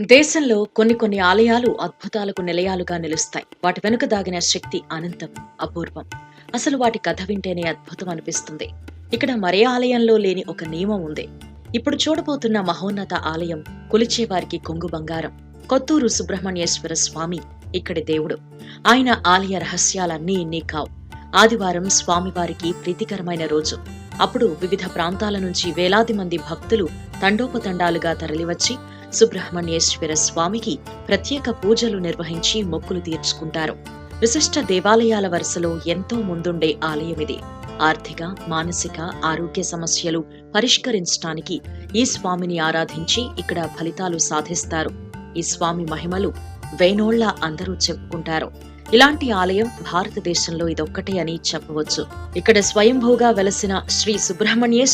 దేశంలో కొన్ని ఆలయాలు అద్భుతాలకు నిలయాలుగా నిలుస్తాయి. వాటి వెనుక దాగిన శక్తి అనంతం, అపూర్వం. అసలు వాటి కథ వింటేనే అద్భుతం అనిపిస్తుంది. ఇక్కడ మరే ఆలయంలో లేని ఒక నియమం ఉంది. ఇప్పుడు చూడబోతున్న మహోన్నత ఆలయం కొలిచేవారికి కొంగు బంగారం. కొత్తూరు సుబ్రహ్మణ్యేశ్వర స్వామి ఇక్కడి దేవుడు. ఆయన ఆలయ రహస్యాలన్నీ ఇన్ని కావు. ఆదివారం స్వామివారికి ప్రీతికరమైన రోజు. అప్పుడు వివిధ ప్రాంతాల నుంచి వేలాది మంది భక్తులు తండోపతండాలుగా తరలివచ్చి సుబ్రహ్మణ్యేశ్వర స్వామికి ప్రత్యేక పూజలు నిర్వహించి మొక్కులు తీర్చుకుంటారు. విశిష్ట దేవాలయాల వరుసలో ఎంతో ముందుండే ఆలయమిది. ఆర్థిక, మానసిక, ఆరోగ్య సమస్యలు పరిష్కరించడానికి ఈ స్వామిని ఆరాధించి ఇక్కడ ఫలితాలు సాధిస్తారు. ఈ స్వామి మహిమలు వేనోళ్ల అందరూ చెప్పుకుంటారు. ఇలాంటి ఆలయం భారతదేశంలో ఇదొక్కటే అని చెప్పవచ్చు. ఇక్కడ స్వయంభూగా వెలసిన శ్రీ సుబ్రహ్మణ్యేశ్వర